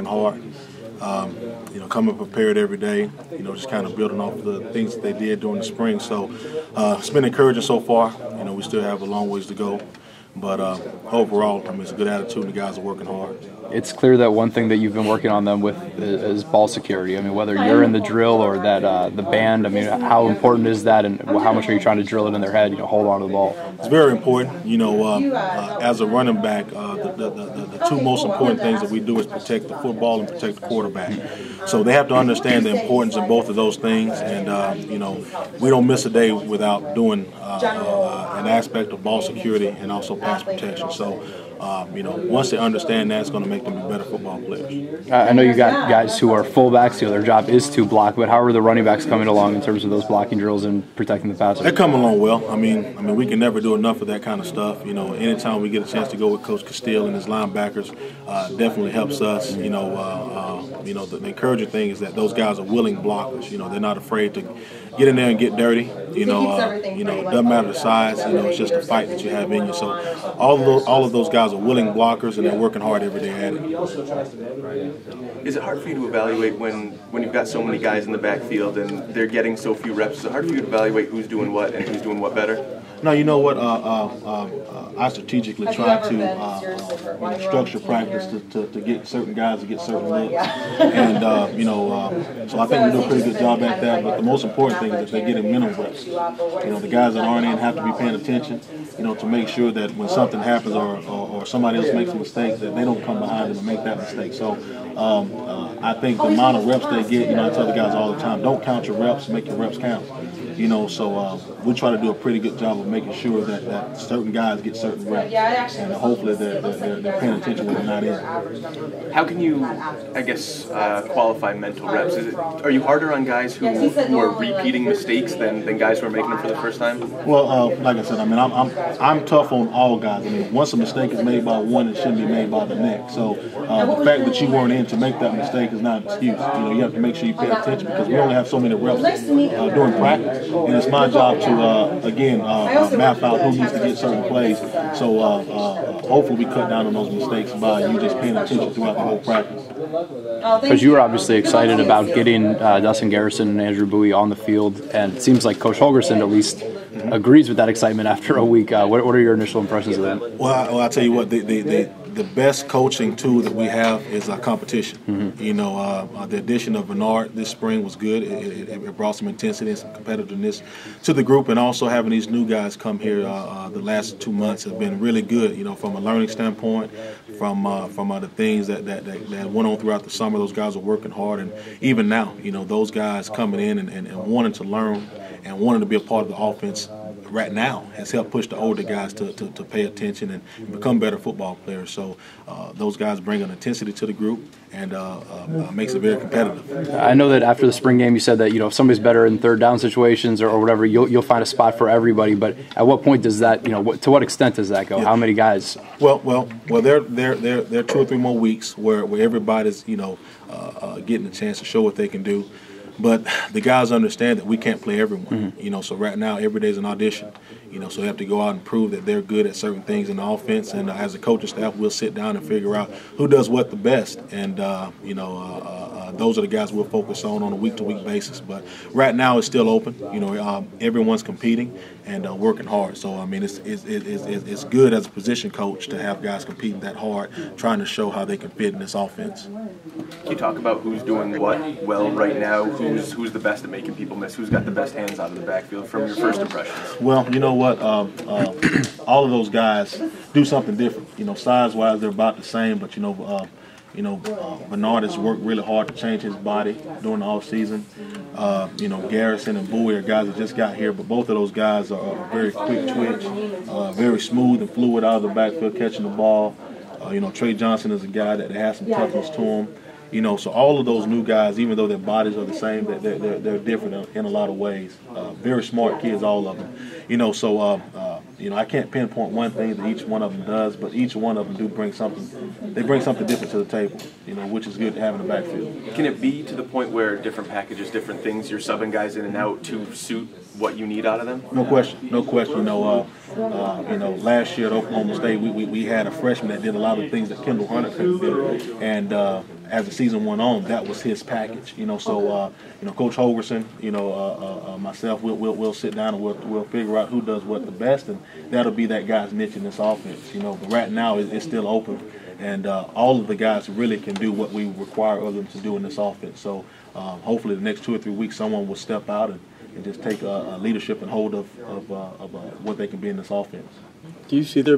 hard. Coming prepared every day, just kind of building off the things that they did during the spring. So it's been encouraging so far. We still have a long ways to go. But overall, it's a good attitude, and the guys are working hard. It's clear that one thing that you've been working on them with is ball security. Whether you're in the drill or that the band, how important is that, and how much are you trying to drill it in their head, hold on to the ball? It's very important. As a running back, the two most important things that we do is protect the football and protect the quarterback. So they have to understand the importance of both of those things, and we don't miss a day without doing an aspect of ball security and also pass protection. So once they understand that, it's going to make them be better football players. I know you got guys who are fullbacks, their job is to block, but how are the running backs coming along in terms of those blocking drills and protecting the passer? They're coming along well. We can never do enough of that kind of stuff. Anytime we get a chance to go with Coach Castile and his linebackers, definitely helps us. The encouraging thing is that those guys are willing blockers. They're not afraid to get in there and get dirty. It doesn't matter the size. It's just a fight that you have in you. So all of those guys are willing blockers, and they're working hard every day at it. Is it hard for you to evaluate when you've got so many guys in the backfield and they're getting so few reps? Is it hard for you to evaluate who's doing what and who's doing what better? No, you know what? I strategically try to structure practice to get certain guys to get certain looks, and so I think we do a pretty good job at that. But the most important thing is that they're getting mental reps. The guys that aren't in have to be paying attention, to make sure that when something happens or somebody else makes a mistake, that they don't come behind them and make that mistake. So I think the amount of reps they get, I tell the guys all the time, don't count your reps, make your reps count. So we try to do a pretty good job of making sure that certain guys get certain reps, and hopefully they're paying attention when they're not in. How can you, qualify mental reps? Are you harder on guys who are repeating mistakes than guys who are making them for the first time? Well, like I said, I'm tough on all guys. Once a mistake is made by one, it shouldn't be made by the next. So the fact that you weren't in to make that mistake is not an excuse. You have to make sure you pay attention, because we only have so many reps during practice. And it's my job to, map out who needs to get certain plays. So hopefully we cut down on those mistakes by you just paying attention throughout the whole practice. Because you were obviously excited about getting Dustin Garrison and Andrew Bowie on the field, and it seems like Coach Holgerson at least agrees with that excitement after a week. What are your initial impressions of that? Well, I'll tell you what, the best coaching tool that we have is our competition. The addition of Bernard this spring was good. It brought some intensity and some competitiveness to the group, and also having these new guys come here the last 2 months have been really good. From a learning standpoint, from the things that went on throughout the summer. Those guys are working hard, and even now, those guys coming in and wanting to learn and wanting to be a part of the offense right now has helped push the older guys to pay attention and become better football players. So those guys bring an intensity to the group, and makes it very competitive. I know that after the spring game you said that if somebody's better in third down situations or whatever, you'll find a spot for everybody. But at what point does that, to what extent does that go? Yeah. How many guys? Well, there are 2 or 3 more weeks where everybody's getting a chance to show what they can do. But the guys understand that we can't play everyone, So right now, every day is an audition, So we have to go out and prove that they're good at certain things in the offense. And as a coaching staff, we'll sit down and figure out who does what the best. And those are the guys we'll focus on a week-to-week basis. But right now, it's still open. Everyone's competing and working hard. So it's good as a position coach to have guys competing that hard, trying to show how they can fit in this offense. Can you talk about who's doing what well right now? Who's the best at making people miss? Who's got the best hands out of the backfield from your first impressions? Well, you know what? All of those guys do something different. Size-wise, they're about the same, but Bernard has worked really hard to change his body during the offseason. Garrison and Bowie are guys that just got here, but both of those guys are very quick twitch, very smooth and fluid out of the backfield catching the ball. Trey Johnson is a guy that has some toughness to him. So all of those new guys, even though their bodies are the same, they're different in a lot of ways. Very smart kids, all of them. I can't pinpoint one thing that each one of them does, but each one of them do bring something. They bring something different to the table, which is good to have in the backfield. Can it be to the point where different packages, different things, you're subbing guys in and out to suit what you need out of them? No question. Last year at Oklahoma State, we had a freshman that did a lot of things that Kendall Hunter couldn't do, and as the season went on, that was his package. You know, so you know, Coach Holgorsen, you know, myself, we'll sit down and we'll figure out who does what the best, and that'll be that guy's niche in this offense. You know, but right now it's still open, and all of the guys really can do what we require of them to do in this offense. So hopefully the next 2 or 3 weeks, someone will step out and just take leadership and hold of what they can be in this offense. Do you see there